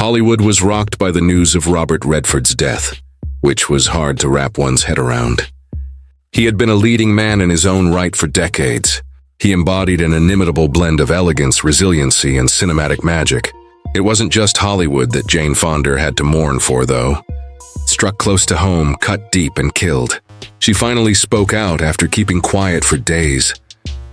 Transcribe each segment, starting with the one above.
Hollywood was rocked by the news of Robert Redford's death, which was hard to wrap one's head around. He had been a leading man in his own right for decades. He embodied an inimitable blend of elegance, resiliency, and cinematic magic. It wasn't just Hollywood that Jane Fonda had to mourn for, though. Struck close to home, cut deep, and killed. She finally spoke out after keeping quiet for days,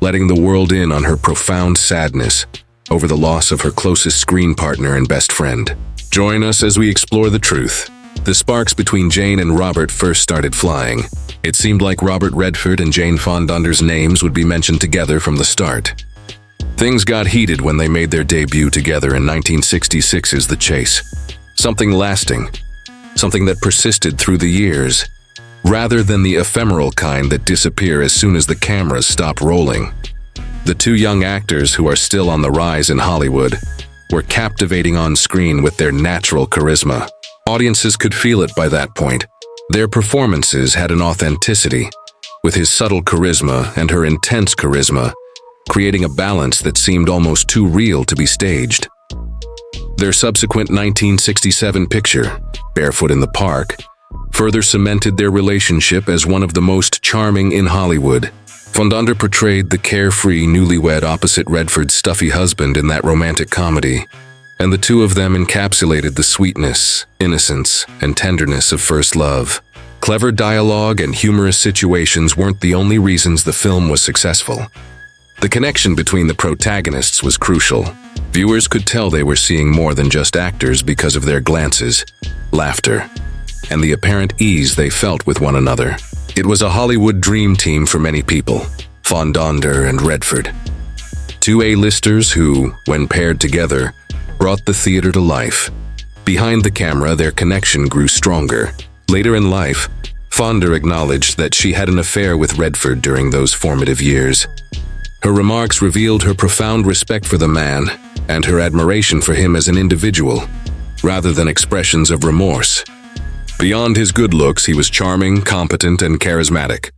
letting the world in on her profound sadness over the loss of her closest screen partner and best friend. Join us as we explore the truth. The sparks between Jane and Robert first started flying. It seemed like Robert Redford and Jane Fonda's names would be mentioned together from the start. Things got heated when they made their debut together in 1966's The Chase. Something lasting, something that persisted through the years, rather than the ephemeral kind that disappear as soon as the cameras stop rolling. The two young actors who are still on the rise in Hollywood were captivating on screen with their natural charisma. Audiences could feel it by that point. Their performances had an authenticity, with his subtle charisma and her intense charisma, creating a balance that seemed almost too real to be staged. Their subsequent 1967 picture, Barefoot in the Park, further cemented their relationship as one of the most charming in Hollywood. Fonda portrayed the carefree newlywed opposite Redford's stuffy husband in that romantic comedy, and the two of them encapsulated the sweetness, innocence, and tenderness of first love. Clever dialogue and humorous situations weren't the only reasons the film was successful. The connection between the protagonists was crucial. Viewers could tell they were seeing more than just actors because of their glances, laughter, and the apparent ease they felt with one another. It was a Hollywood dream team for many people, Fonda and Redford. Two A-listers who, when paired together, brought the theater to life. Behind the camera, their connection grew stronger. Later in life, Fonda acknowledged that she had an affair with Redford during those formative years. Her remarks revealed her profound respect for the man and her admiration for him as an individual, rather than expressions of remorse. Beyond his good looks, he was charming, competent, and charismatic.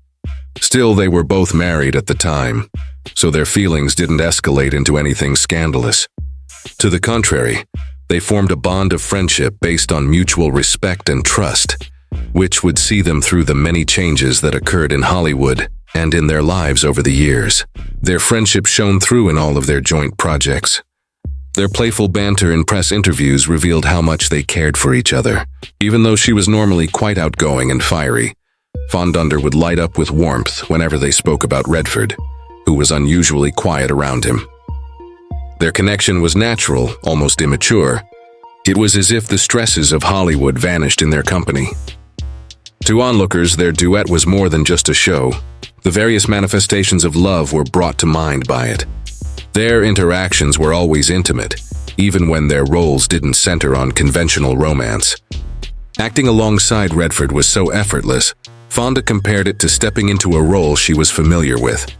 Still, they were both married at the time, so their feelings didn't escalate into anything scandalous. To the contrary, they formed a bond of friendship based on mutual respect and trust, which would see them through the many changes that occurred in Hollywood and in their lives over the years. Their friendship shone through in all of their joint projects. Their playful banter in press interviews revealed how much they cared for each other. Even though she was normally quite outgoing and fiery, Fonda would light up with warmth whenever they spoke about Redford, who was unusually quiet around him. Their connection was natural, almost immature. It was as if the stresses of Hollywood vanished in their company. To onlookers, their duet was more than just a show. The various manifestations of love were brought to mind by it. Their interactions were always intimate, even when their roles didn't center on conventional romance. Acting alongside Redford was so effortless, Fonda compared it to stepping into a role she was familiar with.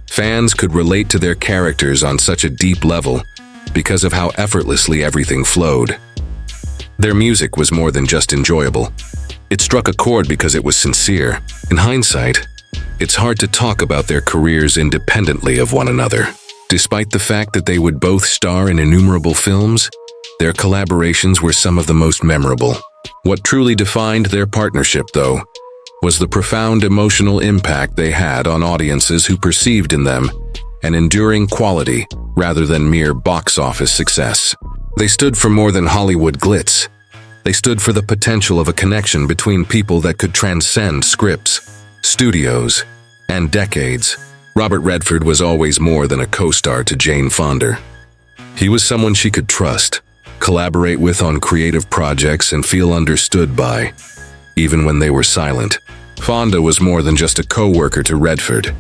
Fans could relate to their characters on such a deep level because of how effortlessly everything flowed. Their music was more than just enjoyable. It struck a chord because it was sincere. In hindsight, it's hard to talk about their careers independently of one another. Despite the fact that they would both star in innumerable films, their collaborations were some of the most memorable. What truly defined their partnership, though, was the profound emotional impact they had on audiences who perceived in them an enduring quality rather than mere box office success. They stood for more than Hollywood glitz. They stood for the potential of a connection between people that could transcend scripts, studios, and decades. Robert Redford was always more than a co-star to Jane Fonda. He was someone she could trust, collaborate with on creative projects, and feel understood by, even when they were silent. Fonda was more than just a co-worker to Redford.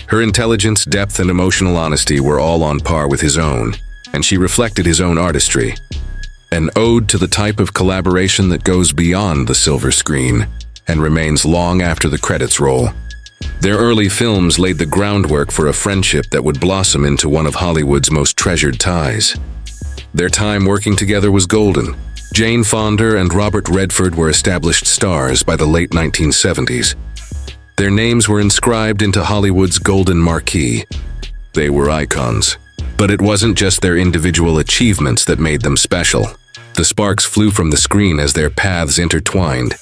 Her intelligence, depth, and emotional honesty were all on par with his own, and she reflected his own artistry. An ode to the type of collaboration that goes beyond the silver screen and remains long after the credits roll. Their early films laid the groundwork for a friendship that would blossom into one of Hollywood's most treasured ties. Their time working together was golden. Jane Fonda and Robert Redford were established stars by the late 1970s. Their names were inscribed into Hollywood's golden marquee. They were icons. But it wasn't just their individual achievements that made them special. The sparks flew from the screen as their paths intertwined,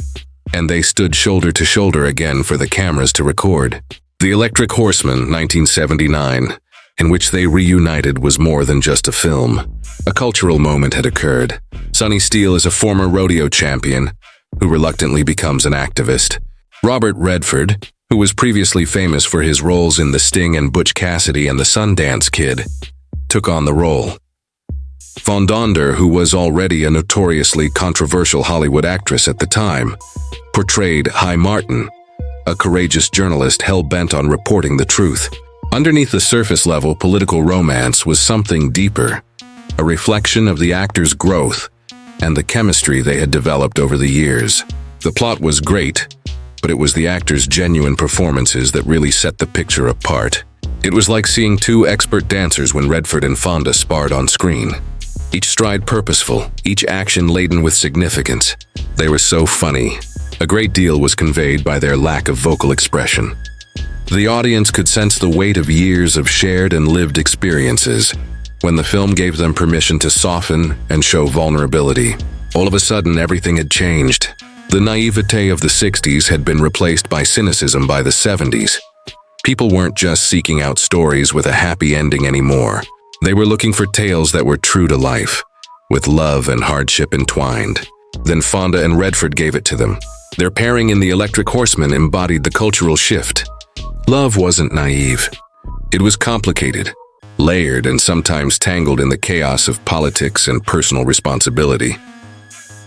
and they stood shoulder to shoulder again for the cameras to record. The Electric Horseman, 1979, in which they reunited, was more than just a film. A cultural moment had occurred. Sonny Steele is a former rodeo champion who reluctantly becomes an activist. Robert Redford, who was previously famous for his roles in The Sting and Butch Cassidy and The Sundance Kid, took on the role. Fonda, who was already a notoriously controversial Hollywood actress at the time, portrayed Hi Martin, a courageous journalist hell-bent on reporting the truth. Underneath the surface-level political romance was something deeper, a reflection of the actors' growth and the chemistry they had developed over the years. The plot was great, but it was the actors' genuine performances that really set the picture apart. It was like seeing two expert dancers when Redford and Fonda sparred on screen. Each stride purposeful, each action laden with significance. They were so funny. A great deal was conveyed by their lack of vocal expression. The audience could sense the weight of years of shared and lived experiences when the film gave them permission to soften and show vulnerability. All of a sudden, everything had changed. The naivete of the 60s had been replaced by cynicism by the 70s. People weren't just seeking out stories with a happy ending anymore. They were looking for tales that were true to life, with love and hardship entwined. Then Fonda and Redford gave it to them. Their pairing in The Electric Horseman embodied the cultural shift. Love wasn't naive. It was complicated, layered, and sometimes tangled in the chaos of politics and personal responsibility.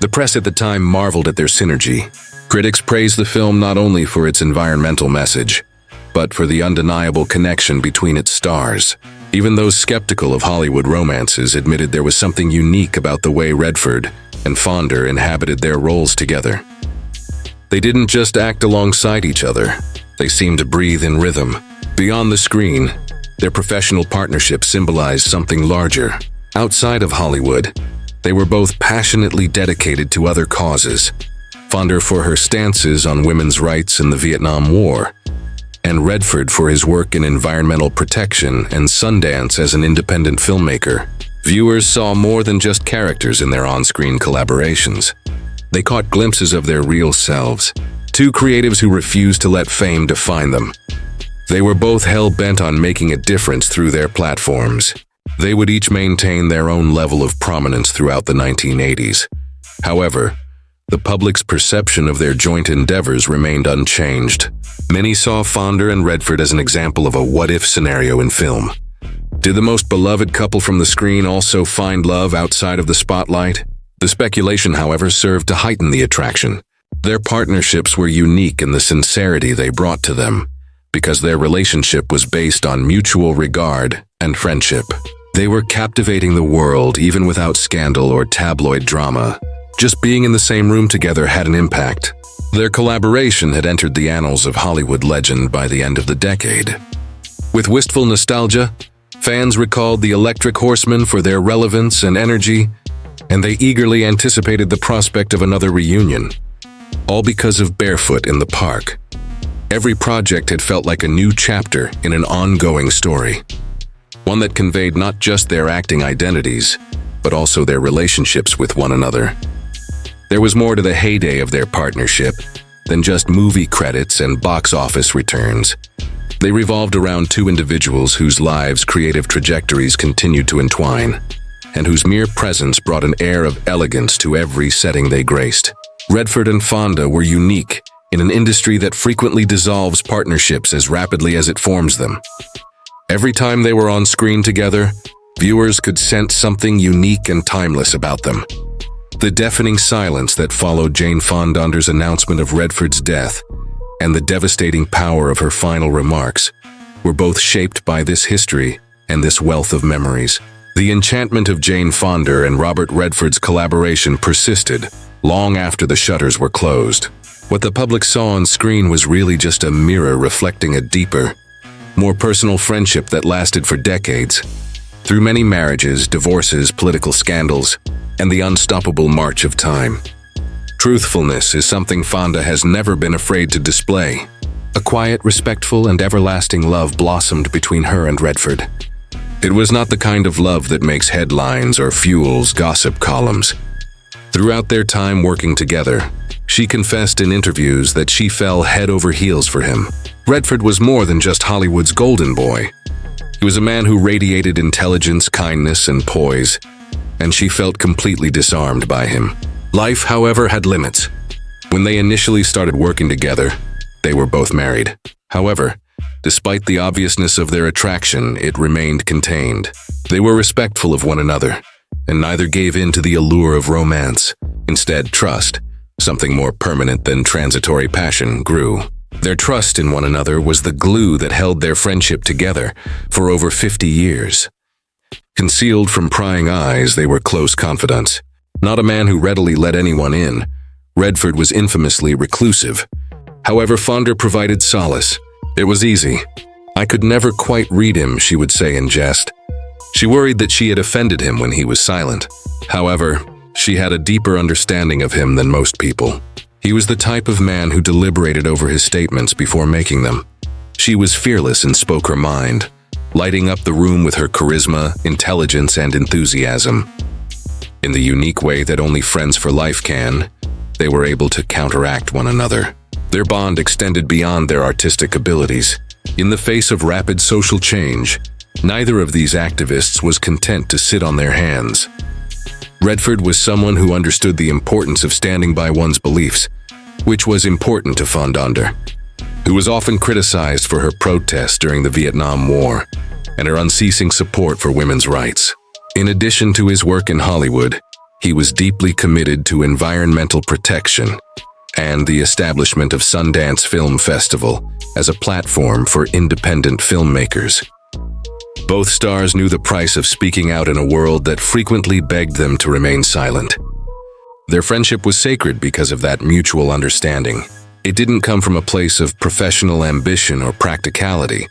The press at the time marveled at their synergy. Critics praised the film not only for its environmental message, but for the undeniable connection between its stars. Even those skeptical of Hollywood romances admitted there was something unique about the way Redford and Fonda inhabited their roles together. They didn't just act alongside each other. They seemed to breathe in rhythm. Beyond the screen, their professional partnership symbolized something larger. Outside of Hollywood, they were both passionately dedicated to other causes. Fonda for her stances on women's rights in the Vietnam War, and Redford for his work in environmental protection and Sundance as an independent filmmaker. Viewers saw more than just characters in their on-screen collaborations. They caught glimpses of their real selves, two creatives who refused to let fame define them. They were both hell-bent on making a difference through their platforms. They would each maintain their own level of prominence throughout the 1980s. However, the public's perception of their joint endeavors remained unchanged. Many saw Fonda and Redford as an example of a what-if scenario in film. Did the most beloved couple from the screen also find love outside of the spotlight? The speculation, however, served to heighten the attraction. Their partnerships were unique in the sincerity they brought to them, because their relationship was based on mutual regard and friendship. They were captivating the world even without scandal or tabloid drama. Just being in the same room together had an impact. Their collaboration had entered the annals of Hollywood legend by the end of the decade. With wistful nostalgia, fans recalled The Electric Horseman for their relevance and energy, and they eagerly anticipated the prospect of another reunion, all because of Barefoot in the Park. Every project had felt like a new chapter in an ongoing story, one that conveyed not just their acting identities, but also their relationships with one another. There was more to the heyday of their partnership than just movie credits and box office returns. They revolved around two individuals whose lives' creative trajectories continued to entwine, and whose mere presence brought an air of elegance to every setting they graced. Redford and Fonda were unique in an industry that frequently dissolves partnerships as rapidly as it forms them. Every time they were on screen together, viewers could sense something unique and timeless about them. The deafening silence that followed Jane Fonda's announcement of Redford's death and the devastating power of her final remarks were both shaped by this history and this wealth of memories. The enchantment of Jane Fonda and Robert Redford's collaboration persisted long after the shutters were closed. What the public saw on screen was really just a mirror reflecting a deeper, more personal friendship that lasted for decades. Through many marriages, divorces, political scandals, and the unstoppable march of time. Truthfulness is something Fonda has never been afraid to display. A quiet, respectful, and everlasting love blossomed between her and Redford. It was not the kind of love that makes headlines or fuels gossip columns. Throughout their time working together, she confessed in interviews that she fell head over heels for him. Redford was more than just Hollywood's golden boy. He was a man who radiated intelligence, kindness, and poise, and she felt completely disarmed by him. Life, however, had limits. When they initially started working together, they were both married. However, despite the obviousness of their attraction, it remained contained. They were respectful of one another, and neither gave in to the allure of romance. Instead, trust, something more permanent than transitory passion, grew. Their trust in one another was the glue that held their friendship together for over 50 years. Concealed from prying eyes, they were close confidants. Not a man who readily let anyone in, Redford was infamously reclusive. However, Fonda provided solace. It was easy. "I could never quite read him," she would say in jest. She worried that she had offended him when he was silent. However, she had a deeper understanding of him than most people. He was the type of man who deliberated over his statements before making them. She was fearless and spoke her mind, lighting up the room with her charisma, intelligence, and enthusiasm. In the unique way that only friends for life can, they were able to counteract one another. Their bond extended beyond their artistic abilities. In the face of rapid social change, neither of these activists was content to sit on their hands. Redford was someone who understood the importance of standing by one's beliefs, which was important to Fonda, who was often criticized for her protests during the Vietnam War and her unceasing support for women's rights. In addition to his work in Hollywood, he was deeply committed to environmental protection and the establishment of Sundance Film Festival as a platform for independent filmmakers. Both stars knew the price of speaking out in a world that frequently begged them to remain silent. Their friendship was sacred because of that mutual understanding. It didn't come from a place of professional ambition or practicality,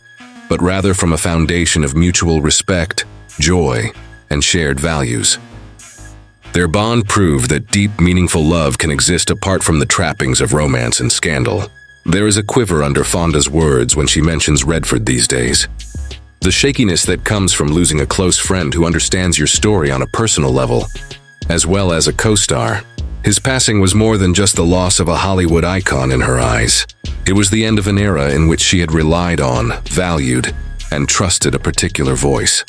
but rather from a foundation of mutual respect, joy, and shared values. Their bond proved that deep, meaningful love can exist apart from the trappings of romance and scandal. There is a quiver under Fonda's words when she mentions Redford these days. The shakiness that comes from losing a close friend who understands your story on a personal level, as well as a co-star. His passing was more than just the loss of a Hollywood icon in her eyes. It was the end of an era in which she had relied on, valued, and trusted a particular voice.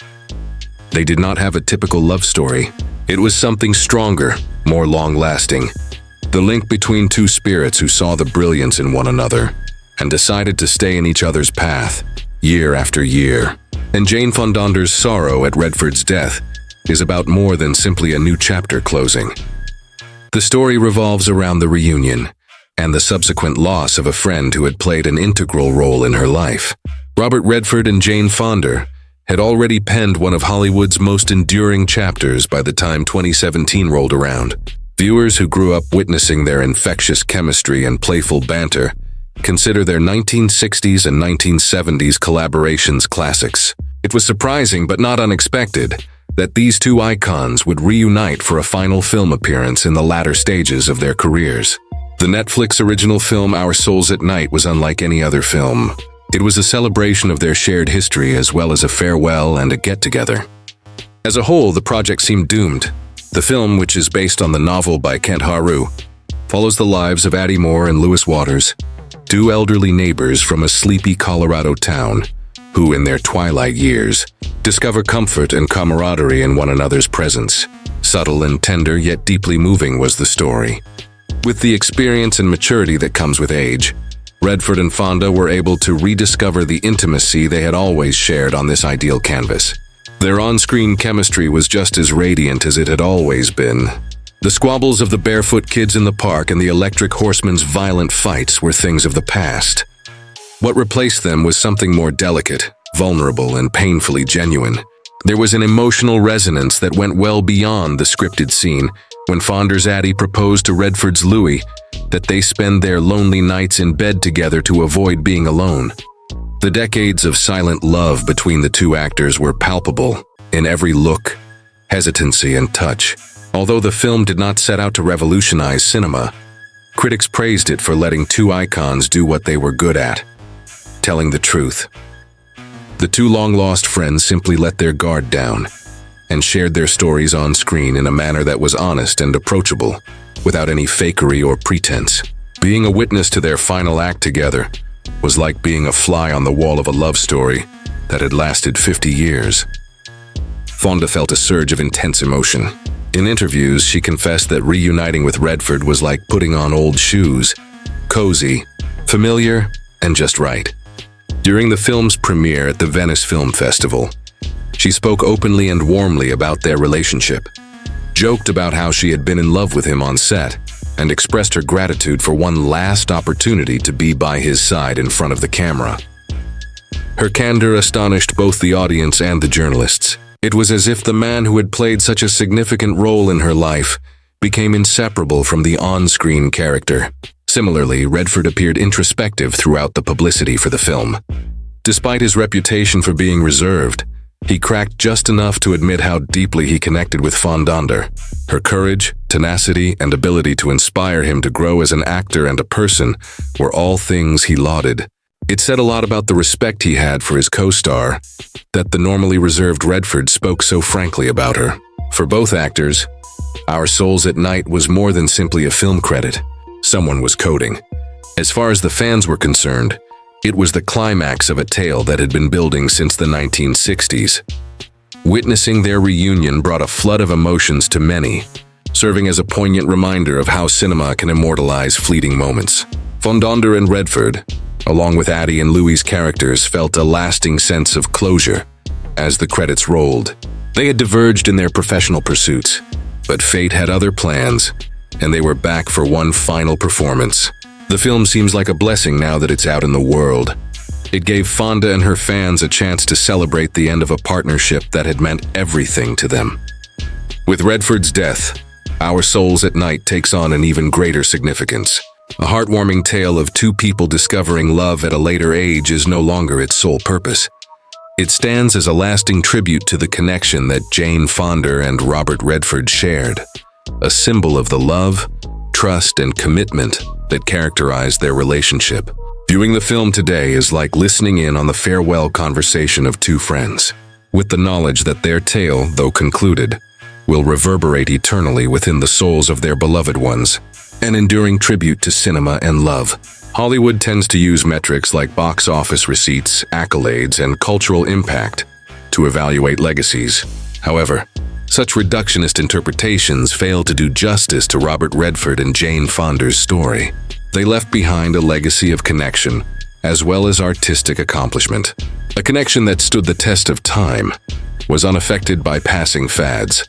They did not have a typical love story. It was something stronger, more long-lasting. The link between two spirits who saw the brilliance in one another and decided to stay in each other's path, year after year. And Jane Fonda's sorrow at Redford's death is about more than simply a new chapter closing. The story revolves around the reunion and the subsequent loss of a friend who had played an integral role in her life. Robert Redford and Jane Fonda had already penned one of Hollywood's most enduring chapters by the time 2017 rolled around. Viewers who grew up witnessing their infectious chemistry and playful banter consider their 1960s and 1970s collaborations classics. It was surprising but not unexpected that these two icons would reunite for a final film appearance in the latter stages of their careers. The Netflix original film Our Souls at Night was unlike any other film. It was a celebration of their shared history as well as a farewell and a get-together. As a whole, the project seemed doomed. The film, which is based on the novel by Kent Haru, follows the lives of Addie Moore and Lewis Waters, two elderly neighbors from a sleepy Colorado town who, in their twilight years, discover comfort and camaraderie in one another's presence. Subtle and tender, yet deeply moving was the story. With the experience and maturity that comes with age, Redford and Fonda were able to rediscover the intimacy they had always shared on this ideal canvas. Their on-screen chemistry was just as radiant as it had always been. The squabbles of the barefoot kids in the park and the electric horseman's violent fights were things of the past. What replaced them was something more delicate, vulnerable, and painfully genuine. There was an emotional resonance that went well beyond the scripted scene when Fonda's Addie proposed to Redford's Louis that they spend their lonely nights in bed together to avoid being alone. The decades of silent love between the two actors were palpable in every look, hesitancy, and touch. Although the film did not set out to revolutionize cinema, critics praised it for letting two icons do what they were good at, telling the truth. The two long-lost friends simply let their guard down, and shared their stories on screen in a manner that was honest and approachable, without any fakery or pretense. Being a witness to their final act together was like being a fly on the wall of a love story that had lasted 50 years. Fonda felt a surge of intense emotion. In interviews, she confessed that reuniting with Redford was like putting on old shoes, cozy, familiar, and just right. During the film's premiere at the Venice Film Festival, she spoke openly and warmly about their relationship, joked about how she had been in love with him on set, and expressed her gratitude for one last opportunity to be by his side in front of the camera. Her candor astonished both the audience and the journalists. It was as if the man who had played such a significant role in her life became inseparable from the on-screen character. Similarly, Redford appeared introspective throughout the publicity for the film. Despite his reputation for being reserved, he cracked just enough to admit how deeply he connected with Fonda. Her courage, tenacity, and ability to inspire him to grow as an actor and a person were all things he lauded. It said a lot about the respect he had for his co-star that the normally reserved Redford spoke so frankly about her. For both actors, Our Souls at Night was more than simply a film credit. Someone was coding. As far as the fans were concerned, it was the climax of a tale that had been building since the 1960s. Witnessing their reunion brought a flood of emotions to many, serving as a poignant reminder of how cinema can immortalize fleeting moments. Fonda and Redford, along with Addie and Louis's characters, felt a lasting sense of closure as the credits rolled. They had diverged in their professional pursuits, but fate had other plans, and they were back for one final performance. The film seems like a blessing now that it's out in the world. It gave Fonda and her fans a chance to celebrate the end of a partnership that had meant everything to them. With Redford's death, Our Souls at Night takes on an even greater significance. A heartwarming tale of two people discovering love at a later age is no longer its sole purpose. It stands as a lasting tribute to the connection that Jane Fonda and Robert Redford shared, a symbol of the love, trust, and commitment that characterized their relationship. Viewing the film today is like listening in on the farewell conversation of two friends, with the knowledge that their tale, though concluded, will reverberate eternally within the souls of their beloved ones, an enduring tribute to cinema and love. Hollywood tends to use metrics like box office receipts, accolades, and cultural impact to evaluate legacies. However, such reductionist interpretations fail to do justice to Robert Redford and Jane Fonda's story. They left behind a legacy of connection, as well as artistic accomplishment. A connection that stood the test of time, was unaffected by passing fads,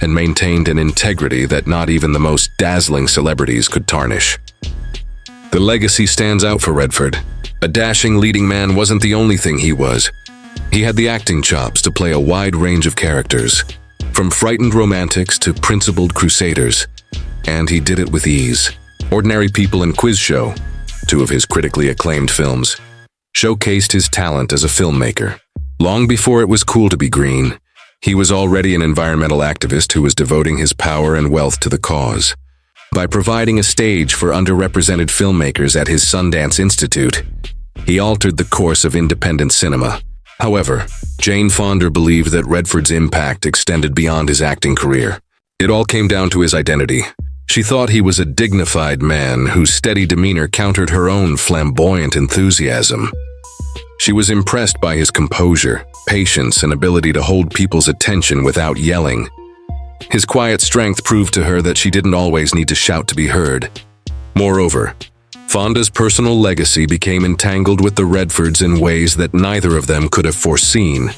and maintained an integrity that not even the most dazzling celebrities could tarnish. The legacy stands out for Redford. A dashing leading man wasn't the only thing he was. He had the acting chops to play a wide range of characters, from frightened romantics to principled crusaders, and he did it with ease. Ordinary People and Quiz Show, two of his critically acclaimed films, showcased his talent as a filmmaker. Long before it was cool to be green, he was already an environmental activist who was devoting his power and wealth to the cause. By providing a stage for underrepresented filmmakers at his Sundance Institute, he altered the course of independent cinema. However, Jane Fonda believed that Redford's impact extended beyond his acting career. It all came down to his identity. She thought he was a dignified man whose steady demeanor countered her own flamboyant enthusiasm. She was impressed by his composure, patience, and ability to hold people's attention without yelling. His quiet strength proved to her that she didn't always need to shout to be heard. Moreover, Fonda's personal legacy became entangled with the Redfords in ways that neither of them could have foreseen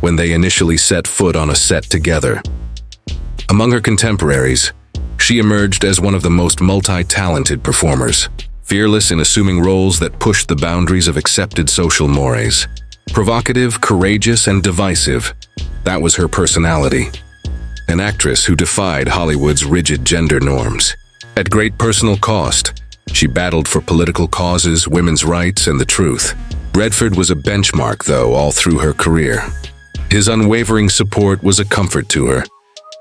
when they initially set foot on a set together. Among her contemporaries, she emerged as one of the most multi-talented performers, fearless in assuming roles that pushed the boundaries of accepted social mores. Provocative, courageous, and divisive, that was her personality. An actress who defied Hollywood's rigid gender norms. At great personal cost, she battled for political causes, women's rights, and the truth. Redford was a benchmark, though, all through her career. His unwavering support was a comfort to her,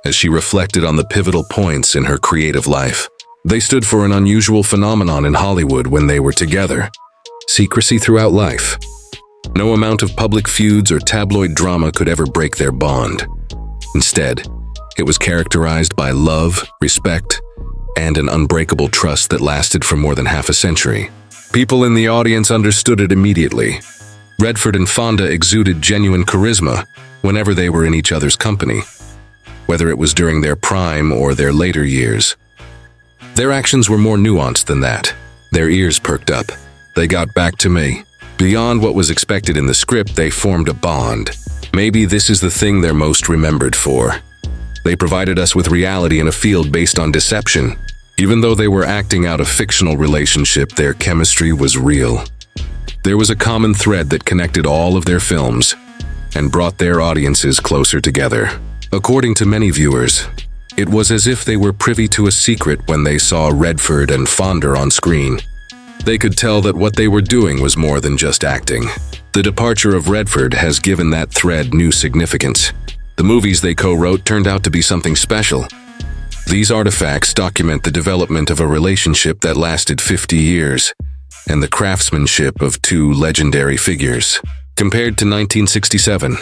as she reflected on the pivotal points in her creative life. They stood for an unusual phenomenon in Hollywood when they were together: secrecy throughout life. No amount of public feuds or tabloid drama could ever break their bond. Instead, it was characterized by love, respect, and an unbreakable trust that lasted for more than half a century. People in the audience understood it immediately. Redford and Fonda exuded genuine charisma whenever they were in each other's company, whether it was during their prime or their later years. Their actions were more nuanced than that. Their ears perked up. They got back to me. Beyond what was expected in the script, they formed a bond. Maybe this is the thing they're most remembered for. They provided us with reality in a field based on deception. Even though they were acting out a fictional relationship, their chemistry was real. There was a common thread that connected all of their films and brought their audiences closer together. According to many viewers, it was as if they were privy to a secret when they saw Redford and Fonda on screen. They could tell that what they were doing was more than just acting. The departure of Redford has given that thread new significance. The movies they co-wrote turned out to be something special. These artifacts document the development of a relationship that lasted 50 years and the craftsmanship of two legendary figures. Compared to 1967,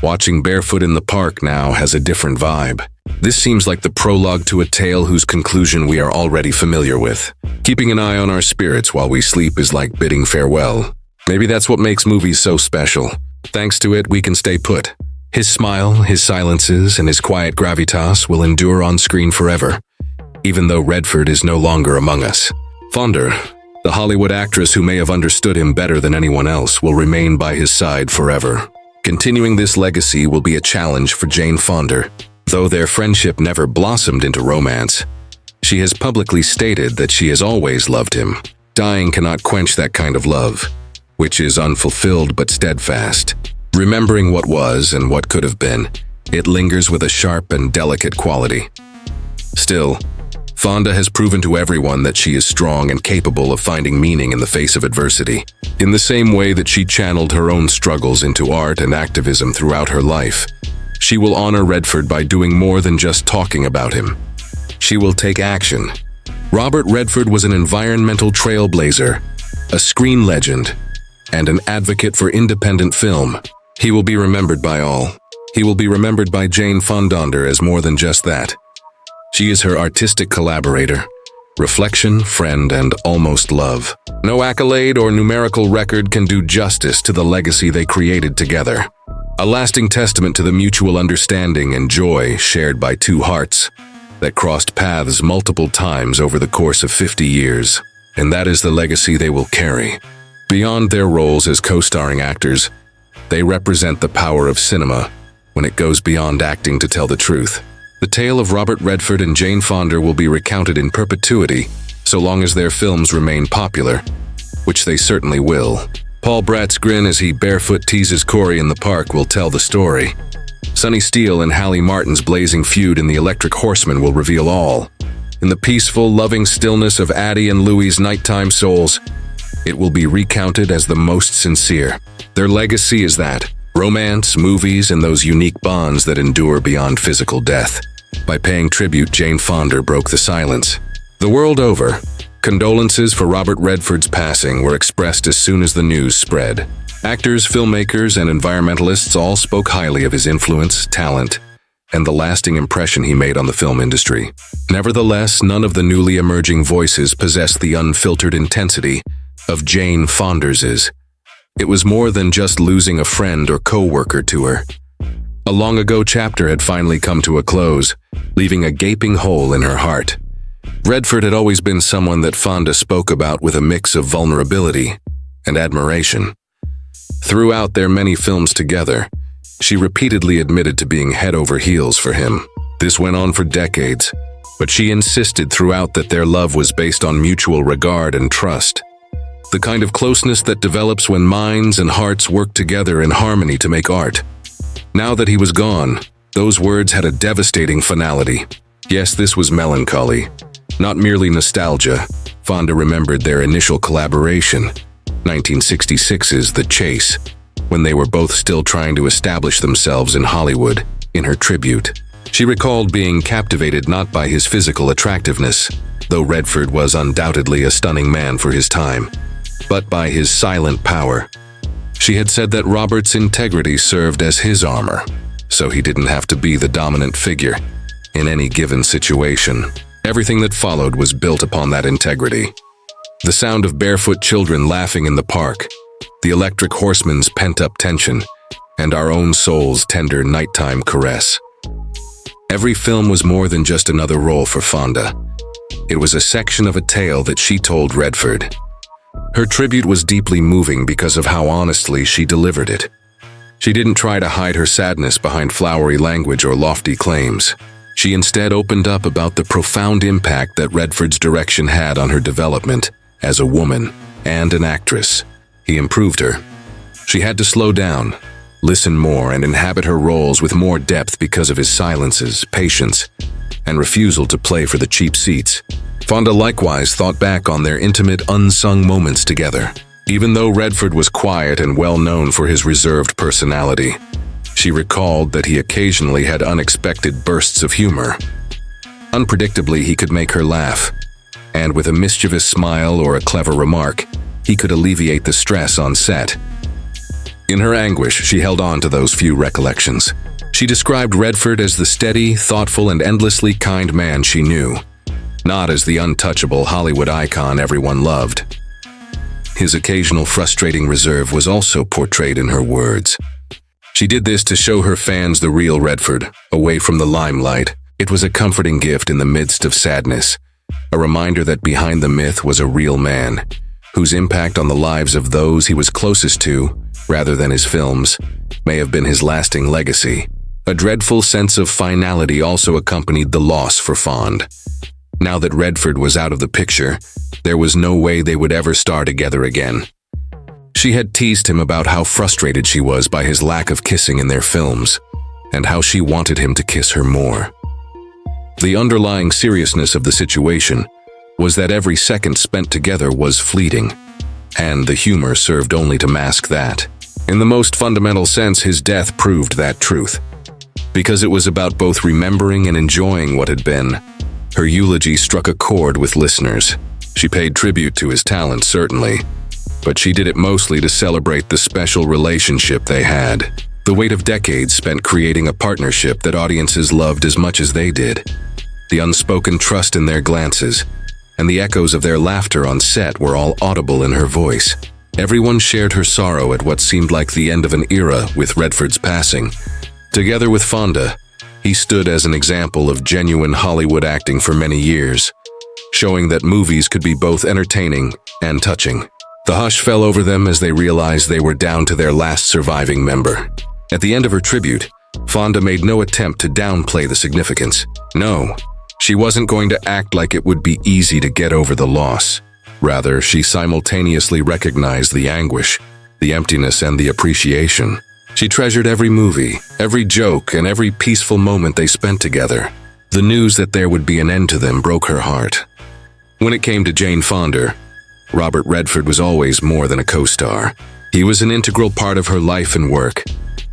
watching Barefoot in the Park now has a different vibe. This seems like the prologue to a tale whose conclusion we are already familiar with. Keeping an eye on our spirits while we sleep is like bidding farewell. Maybe that's what makes movies so special. Thanks to it, we can stay put. His smile, his silences, and his quiet gravitas will endure on screen forever, even though Redford is no longer among us. Fonda, the Hollywood actress who may have understood him better than anyone else, will remain by his side forever. Continuing this legacy will be a challenge for Jane Fonda. Though their friendship never blossomed into romance, she has publicly stated that she has always loved him. Dying cannot quench that kind of love, which is unfulfilled but steadfast. Remembering what was and what could have been, it lingers with a sharp and delicate quality. Still, Fonda has proven to everyone that she is strong and capable of finding meaning in the face of adversity. In the same way that she channeled her own struggles into art and activism throughout her life, she will honor Redford by doing more than just talking about him. She will take action. Robert Redford was an environmental trailblazer, a screen legend, and an advocate for independent film. He will be remembered by all. He will be remembered by Jane Fonda as more than just that. She is her artistic collaborator, reflection, friend, and almost love. No accolade or numerical record can do justice to the legacy they created together. A lasting testament to the mutual understanding and joy shared by two hearts that crossed paths multiple times over the course of 50 years. And that is the legacy they will carry. Beyond their roles as co-starring actors, they represent the power of cinema when it goes beyond acting to tell the truth. The tale of Robert Redford and Jane Fonda will be recounted in perpetuity so long as their films remain popular, which they certainly will. Paul Bratt's grin as he barefoot teases Corey in the park will tell the story. Sonny Steele and Hallie Martin's blazing feud in The Electric Horseman will reveal all. In the peaceful, loving stillness of Addie and Louie's nighttime souls, it will be recounted as the most sincere. Their legacy is that romance, movies, and those unique bonds that endure beyond physical death. By paying tribute, Jane Fonda broke the silence. The world over, condolences for Robert Redford's passing were expressed as soon as the news spread. Actors, filmmakers, and environmentalists all spoke highly of his influence, talent, and the lasting impression he made on the film industry. Nevertheless, none of the newly emerging voices possessed the unfiltered intensity of Jane Fonda's. It was more than just losing a friend or co-worker to her. A long-ago chapter had finally come to a close, leaving a gaping hole in her heart. Redford had always been someone that Fonda spoke about with a mix of vulnerability and admiration. Throughout their many films together, she repeatedly admitted to being head over heels for him. This went on for decades, but she insisted throughout that their love was based on mutual regard and trust. The kind of closeness that develops when minds and hearts work together in harmony to make art. Now that he was gone, those words had a devastating finality. Yes, this was melancholy, not merely nostalgia. Fonda remembered their initial collaboration, 1966's The Chase, when they were both still trying to establish themselves in Hollywood. In her tribute, she recalled being captivated not by his physical attractiveness, though Redford was undoubtedly a stunning man for his time, but by his silent power. She had said that Robert's integrity served as his armor, so he didn't have to be the dominant figure in any given situation. Everything that followed was built upon that integrity. The sound of barefoot children laughing in the park, the electric horseman's pent-up tension, and our own soul's tender nighttime caress. Every film was more than just another role for Fonda. It was a section of a tale that she told Redford. Her tribute was deeply moving because of how honestly she delivered it. She didn't try to hide her sadness behind flowery language or lofty claims. She instead opened up about the profound impact that Redford's direction had on her development as a woman and an actress. He improved her. She had to slow down, listen more, and inhabit her roles with more depth because of his silences, patience, and refusal to play for the cheap seats. Fonda likewise thought back on their intimate, unsung moments together. Even though Redford was quiet and well known for his reserved personality, she recalled that he occasionally had unexpected bursts of humor. Unpredictably, he could make her laugh, and with a mischievous smile or a clever remark, he could alleviate the stress on set. In her anguish, she held on to those few recollections. She described Redford as the steady, thoughtful, and endlessly kind man she knew, not as the untouchable Hollywood icon everyone loved. His occasional frustrating reserve was also portrayed in her words. She did this to show her fans the real Redford, away from the limelight. It was a comforting gift in the midst of sadness, a reminder that behind the myth was a real man, whose impact on the lives of those he was closest to, rather than his films, may have been his lasting legacy. A dreadful sense of finality also accompanied the loss for Fonda. Now that Redford was out of the picture, there was no way they would ever star together again. She had teased him about how frustrated she was by his lack of kissing in their films, and how she wanted him to kiss her more. The underlying seriousness of the situation was that every second spent together was fleeting, and the humor served only to mask that. In the most fundamental sense, his death proved that truth. Because it was about both remembering and enjoying what had been, her eulogy struck a chord with listeners. She paid tribute to his talent, certainly, but she did it mostly to celebrate the special relationship they had. The weight of decades spent creating a partnership that audiences loved as much as they did. The unspoken trust in their glances, and the echoes of their laughter on set were all audible in her voice. Everyone shared her sorrow at what seemed like the end of an era with Redford's passing. Together with Fonda, he stood as an example of genuine Hollywood acting for many years, showing that movies could be both entertaining and touching. The hush fell over them as they realized they were down to their last surviving member. At the end of her tribute, Fonda made no attempt to downplay the significance. No, she wasn't going to act like it would be easy to get over the loss. Rather, she simultaneously recognized the anguish, the emptiness, and the appreciation. She treasured every movie, every joke, and every peaceful moment they spent together. The news that there would be an end to them broke her heart. When it came to Jane Fonda, Robert Redford was always more than a co-star. He was an integral part of her life and work,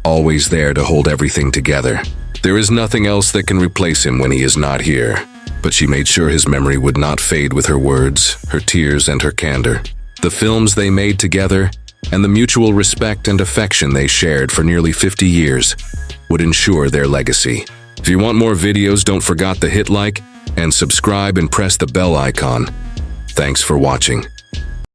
always there to hold everything together. There is nothing else that can replace him when he is not here, but she made sure his memory would not fade with her words, her tears, and her candor. The films they made together, and the mutual respect and affection they shared for nearly 50 years, would ensure their legacy. If you want more videos, don't forget to hit like and subscribe and press the bell icon. Thanks for watching.